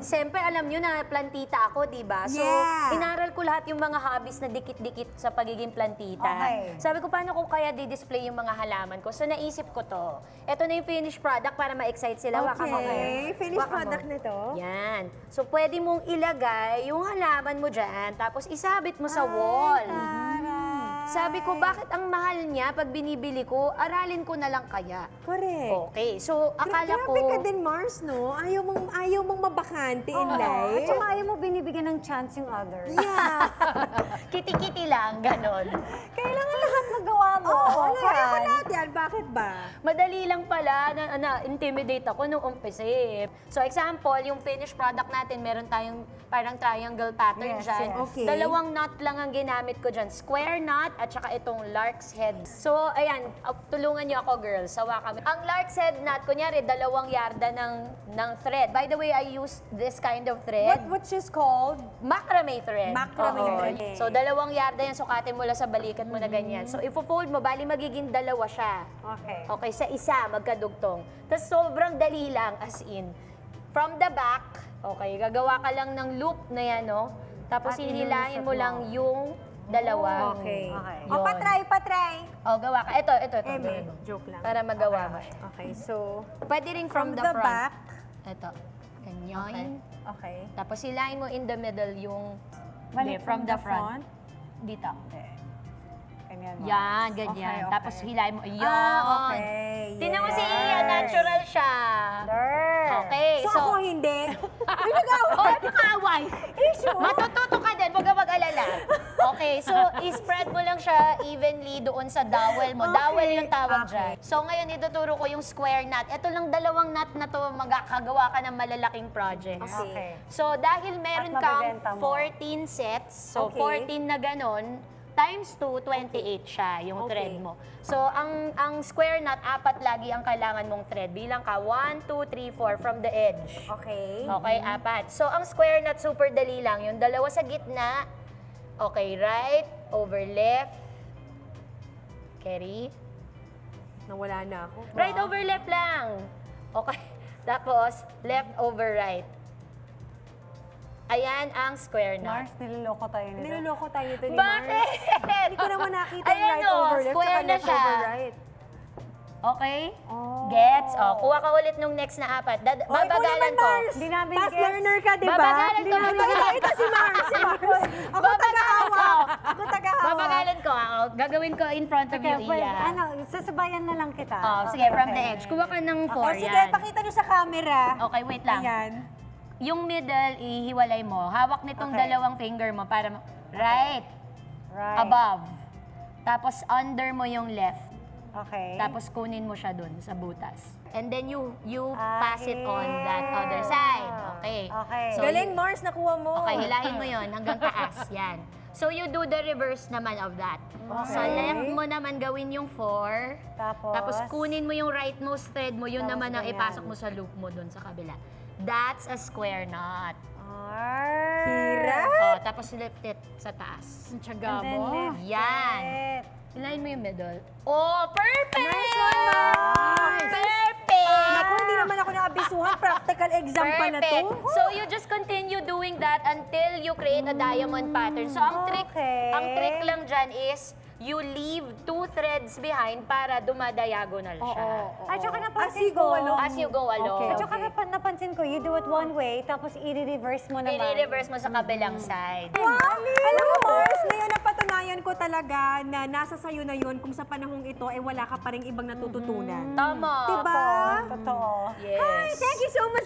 siyempre alam nyo na plantita ako, di ba? So, inaral ko lahat yung mga hobbies na dikit-dikit sa pagiging plantita. Okay. Sabi ko, paano ko kaya di-display yung mga halaman ko? So, naisip ko to. Ito na yung finished product para ma-excite sila. Okay, finished product na to. Yan. So, pwede mong ilagay yung halaman mo dyan, tapos isabit mo sa wall. Sabi ko, bakit ang mahal niya pag binibili ko, aralin ko na lang kaya. Correct. Okay, so akala ko... Grabe ka din, Mars, no? Ayaw mong mabakante in life. At saka ayaw mo binibigyan ng chance yung others. Yeah. Kiti-kiti lang, ganon. Kailangan lahat magawa mo. Kaya ko lahat yan. Bakit ba? Madali lang pala na-intimidate ako nung umpisa eh. So example, yung finished product natin, meron tayong parang triangle pattern dyan. Okay. Dalawang knot lang ang ginamit ko dyan. Square knot at saka itong lark's head. So ayan, tulungan niyo ako girls, sawa kami. Ang lark's head knot, kunyari, 2 yarda ng thread. By the way, I use this kind of thread. What's this called? Macrame thread. Macrame Oo. thread. So 2 yarda yan, sukatin mo lang sa balikat mo na ganyan. So ifo-fold mo, bali magiging 2 siya. Okay. Okay, sa isa, magkadugtong. Tapos sobrang dali lang, as in. From the back, okay, gagawa ka lang ng loop na yan, no? Tapos hihilahin mo lang yung 2. Okay. Yun. O, patry. O, gawa ka. Ito. Eme, joke lang. Para magawa mo. Okay, so, Pwede rin from the front. back. Ito. Ganyan. Okay. Tapos hilahin mo in the middle yung... Mali, from the front. Dito. Ganyan. Yan, ganyan. Okay. Tapos hilahin mo. Yan. Okay. Tingnan mo si Ian, natural siya. Okay, So, ako hindi. Ay, Oh, nag-away. Matututo ka din, huwag ka mag-alala. Okay, so i-spread mo lang siya evenly doon sa dowel mo. Dowel yung tawag dyan. So ngayon, ituturo ko yung square knot. Ito lang 2 knot na to, magkakagawa ka ng malalaking projects. Okay. So dahil meron At kang mabebenta mo. 14 sets, so Okay. 14 na ganon, times 2, 28 siya, yung thread mo. So, ang square knot, 4 lagi ang kailangan mong thread. Bilang ka, 1, 2, 3, 4 from the edge. Okay. Okay, 4. So, ang square knot, super dali lang. Yung 2 sa gitna. Okay, right, over left. Carry. Nawala na ako. Right over left lang. Okay. Tapos, left over right. Ayan ang square knot. Mars, niloloko tayo nito. Niloloko tayo ito ni Bakit? Mars. Hindi ko naman nakita yung Ayan right o, over left, square saka na left siya. over right. Okay? Gets? O, kuha ka ulit nung next na 4. Babagalan ko. Hindi namin Fast gets. learner ka, di ba? Babagalan ko. Ito si Mars. Ako taga-hawak. Ako taga-hawak. Babagalan ko. Gagawin ko in front of Okay, you, pwede. Iya. Sasabayan na lang kita. Sige, from the edge. Kuha ka ng 4, O, sige, yan. pakita nyo sa camera. Okay, wait lang. Ayan. Yung middle, ihiwalay mo. Hawak nitong 2 finger mo para Right. above. Tapos under mo yung left. Okay. Tapos kunin mo siya dun sa butas. And then you pass it on that other side. Okay. Okay. So, Galing, Mars, nakuha mo. okay, hilahin mo yon hanggang taas. Yan. So you do the reverse naman of that. Sa left mo naman gawin yung 4. Tapos kunin mo yung rightmost thread mo, yun Tapos naman ang ganyan. ipasok mo sa loop mo dun sa kabila. That's a square knot. Hirap. Oh, tapos lift it sa taas. Ang tiyaga And then mo. lift Yan. it. Hilahin mo yung middle. Oh, perfect! Nice one, Mars. Perfect! Ako, hindi naman ako naabisuhan. Practical exam pa na to. Perfect. So you just continue doing that until you create a diamond pattern. So ang trick lang dyan is you leave 2 threads behind para dumadiagonal siya. At saka As napansin you go ko, along. As you go along. Okay, At saka napansin ko, you do it one way, tapos i-reverse mo naman. I-reverse mo sa kabilang side. Wow! Alam mo, Mars, ngayon napatunayan ko talaga na nasa sayo na yun kung sa panahong ito, wala ka pa rin ibang natututunan. Tama. Diba? Totoo. Yes. Thank you so much